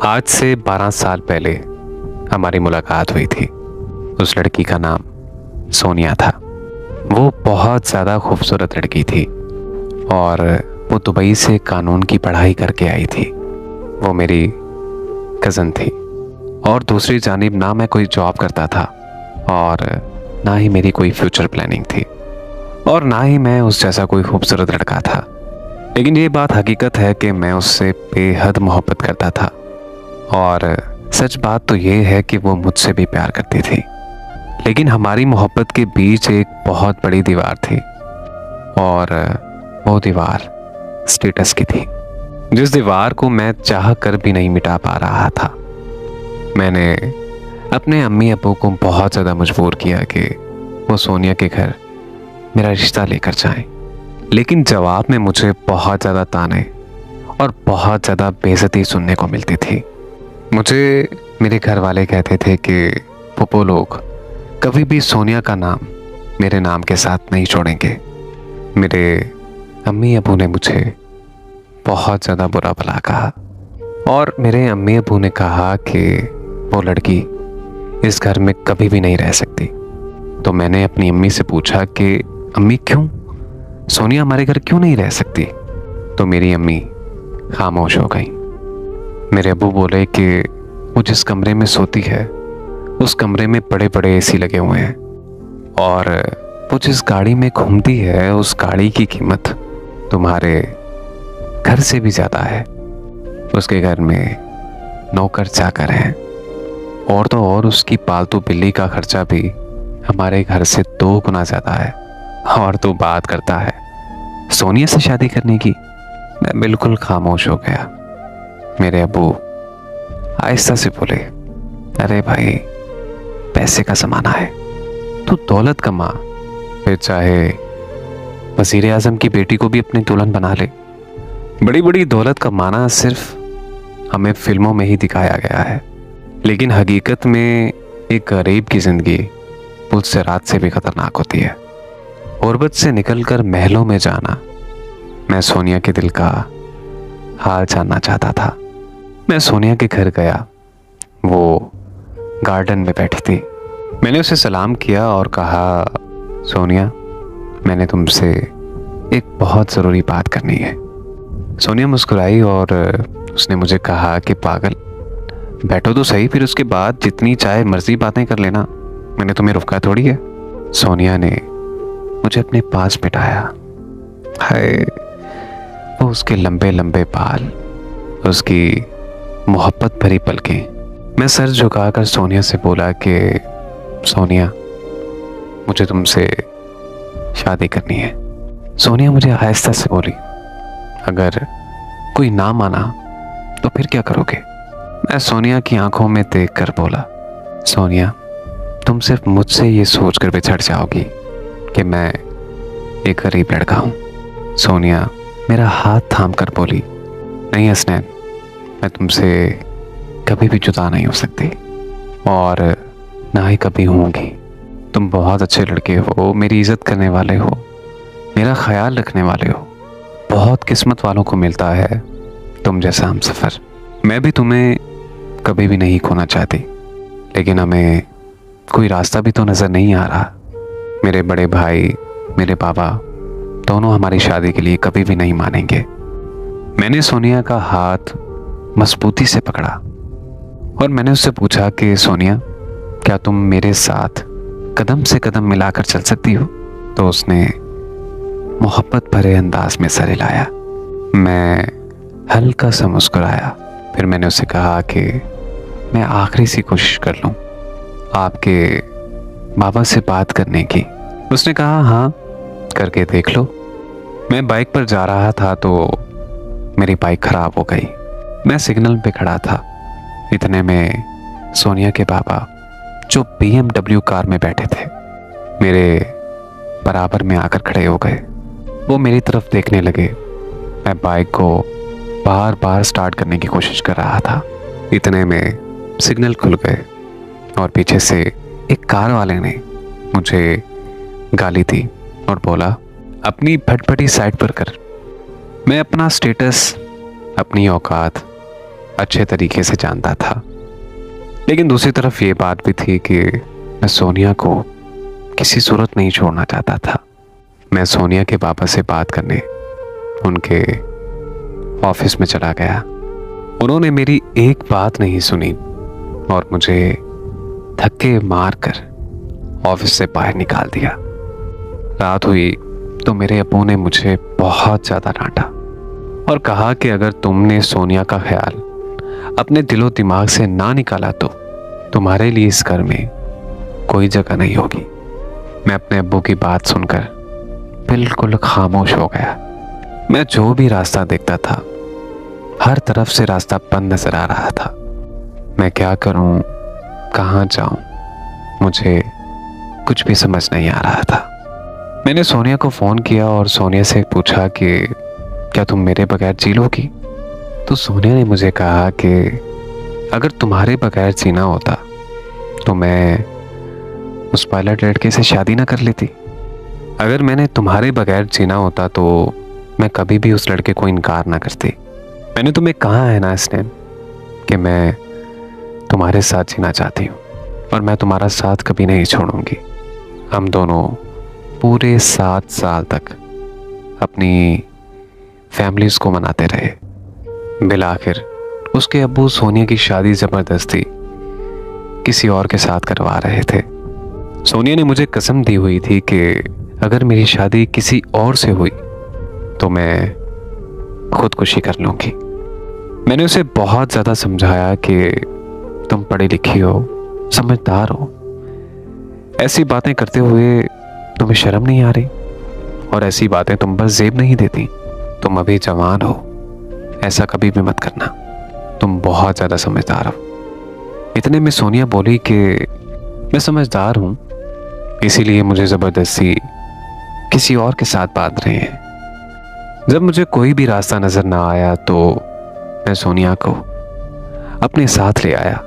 आज से 12 साल पहले हमारी मुलाकात हुई थी। उस लड़की का नाम सोनिया था। वो बहुत ज़्यादा खूबसूरत लड़की थी और वो दुबई से कानून की पढ़ाई करके आई थी। वो मेरी कज़न थी और दूसरी जानिब ना मैं कोई जॉब करता था और ना ही मेरी कोई फ्यूचर प्लानिंग थी और ना ही मैं उस जैसा कोई खूबसूरत लड़का था। लेकिन ये बात हकीकत है कि मैं उससे बेहद मोहब्बत करता था और सच बात तो ये है कि वो मुझसे भी प्यार करती थी। लेकिन हमारी मोहब्बत के बीच एक बहुत बड़ी दीवार थी और वो दीवार स्टेटस की थी, जिस दीवार को मैं चाह कर भी नहीं मिटा पा रहा था। मैंने अपने अम्मी अब्बू को बहुत ज़्यादा मजबूर किया कि वो सोनिया के घर मेरा रिश्ता लेकर जाएं, लेकिन जवाब में मुझे बहुत ज़्यादा ताने और बहुत ज़्यादा बेइज्जती सुनने को मिलती थी। मुझे मेरे घर वाले कहते थे कि पुप्पो लोग कभी भी सोनिया का नाम मेरे नाम के साथ नहीं छोड़ेंगे। मेरे अम्मी अबू ने मुझे बहुत ज़्यादा बुरा भला कहा और मेरे अम्मी अबू ने कहा कि वो लड़की इस घर में कभी भी नहीं रह सकती। तो मैंने अपनी अम्मी से पूछा कि अम्मी क्यों, सोनिया हमारे घर क्यों नहीं रह सकती? तो मेरी अम्मी खामोश हो गई। मेरे अबू बोले कि वो जिस कमरे में सोती है उस कमरे में बड़े बड़े एसी लगे हुए हैं और वो जिस गाड़ी में घूमती है उस गाड़ी की कीमत तुम्हारे घर से भी ज़्यादा है। उसके घर में नौकर चाकर हैं और तो और उसकी पालतू बिल्ली का खर्चा भी हमारे घर से 2 गुना ज़्यादा है। और तू बात करता है सोनिया से शादी करने की। मैं बिल्कुल खामोश हो गया। मेरे अबू आहिस्ता से बोले, अरे भाई पैसे का ज़माना है, तू दौलत कमा, फिर चाहे वज़ीर आज़म की बेटी को भी अपनी दुल्हन बना ले। बड़ी बड़ी दौलत कमाना सिर्फ हमें फिल्मों में ही दिखाया गया है, लेकिन हकीकत में एक गरीब की ज़िंदगी पुल से रात से भी ख़तरनाक होती है। गुर्बत से निकलकर महलों में जाना। मैं सोनिया के दिल का हाल जानना चाहता था। मैं सोनिया के घर गया। वो गार्डन में बैठी थी। मैंने उसे सलाम किया और कहा, सोनिया मैंने तुमसे एक बहुत ज़रूरी बात करनी है। सोनिया मुस्कुराई और उसने मुझे कहा कि पागल बैठो तो सही, फिर उसके बाद जितनी चाहे मर्जी बातें कर लेना, मैंने तुम्हें रुका थोड़ी है। सोनिया ने मुझे अपने पास बिठाया। हाय, वो उसके लंबे लंबे बाल, उसकी मोहब्बत भरी पलकें। मैं सर झुकाकर सोनिया से बोला कि सोनिया मुझे तुमसे शादी करनी है। सोनिया मुझे आहिस्ता से बोली, अगर कोई ना माना तो फिर क्या करोगे? मैं सोनिया की आंखों में देखकर बोला, सोनिया तुम सिर्फ मुझसे ये सोचकर बिछड़ जाओगी कि मैं एक गरीब लड़का हूँ। सोनिया मेरा हाथ थाम कर बोली, नहीं हसनैन, मैं तुमसे कभी भी जुदा नहीं हो सकती और ना ही कभी होंगी। तुम बहुत अच्छे लड़के हो, मेरी इज़्ज़त करने वाले हो, मेरा ख्याल रखने वाले हो। बहुत किस्मत वालों को मिलता है तुम जैसा हमसफ़र। मैं भी तुम्हें कभी भी नहीं खोना चाहती, लेकिन हमें कोई रास्ता भी तो नज़र नहीं आ रहा। मेरे बड़े भाई, मेरे पापा दोनों हमारी शादी के लिए कभी भी नहीं मानेंगे। मैंने सोनिया का हाथ मजबूती से पकड़ा और मैंने उससे पूछा कि सोनिया क्या तुम मेरे साथ कदम से कदम मिलाकर चल सकती हो? तो उसने मोहब्बत भरे अंदाज में सर हिलाया। मैं हल्का सा मुस्कुराया। फिर मैंने उससे कहा कि मैं आखिरी सी कोशिश कर लूँ आपके बाबा से बात करने की। उसने कहा, हाँ करके देख लो। मैं बाइक पर जा रहा था तो मेरी बाइक खराब हो गई। मैं सिग्नल पे खड़ा था। इतने में सोनिया के बाबा जो BMW कार में बैठे थे मेरे बराबर में आकर खड़े हो गए। वो मेरी तरफ देखने लगे। मैं बाइक को बार बार स्टार्ट करने की कोशिश कर रहा था। इतने में सिग्नल खुल गए और पीछे से एक कार वाले ने मुझे गाली दी और बोला, अपनी फटफटी साइड पर कर। मैं अपना स्टेटस, अपनी औकात, अच्छे तरीके से जानता था, लेकिन दूसरी तरफ ये बात भी थी कि मैं सोनिया को किसी सूरत नहीं छोड़ना चाहता था। मैं सोनिया के पापा से बात करने उनके ऑफिस में चला गया। उन्होंने मेरी एक बात नहीं सुनी और मुझे धक्के मारकर ऑफिस से बाहर निकाल दिया। रात हुई तो मेरे अब्बू ने मुझे बहुत ज़्यादा डांटा और कहा कि अगर तुमने सोनिया का ख्याल अपने दिलो दिमाग से ना निकाला तो तुम्हारे लिए इस घर में कोई जगह नहीं होगी। मैं अपने अब्बू की बात सुनकर बिल्कुल खामोश हो गया। मैं जो भी रास्ता देखता था, हर तरफ से रास्ता बंद नजर आ रहा था। मैं क्या करूं, कहाँ जाऊं, मुझे कुछ भी समझ नहीं आ रहा था। मैंने सोनिया को फ़ोन किया और सोनिया से पूछा कि क्या तुम मेरे बगैर जी लोगी? तो सोनिया ने मुझे कहा कि अगर तुम्हारे बगैर जीना होता तो मैं उस पायलट लड़के से शादी ना कर लेती। अगर मैंने तुम्हारे बगैर जीना होता तो मैं कभी भी उस लड़के को इनकार ना करती। मैंने तुम्हें कहा है ना स्नेह कि मैं तुम्हारे साथ जीना चाहती हूँ और मैं तुम्हारा साथ कभी नहीं छोड़ूंगी। हम दोनों पूरे 7 साल तक अपनी फैमिलीज को मनाते रहे। बिलाखिर उसके अब्बू सोनिया की शादी ज़बरदस्ती किसी और के साथ करवा रहे थे। सोनिया ने मुझे कसम दी हुई थी कि अगर मेरी शादी किसी और से हुई तो मैं खुदकुशी कर लूँगी। मैंने उसे बहुत ज़्यादा समझाया कि तुम पढ़ी लिखी हो, समझदार हो, ऐसी बातें करते हुए तुम्हें शर्म नहीं आ रही और ऐसी बातें तुम पर जेब नहीं देती। तुम अभी जवान हो, ऐसा कभी भी मत करना, तुम बहुत ज़्यादा समझदार हो। इतने में सोनिया बोली कि मैं समझदार हूँ, इसीलिए मुझे ज़बरदस्ती किसी और के साथ बांध रहे हैं। जब मुझे कोई भी रास्ता नज़र ना आया तो मैं सोनिया को अपने साथ ले आया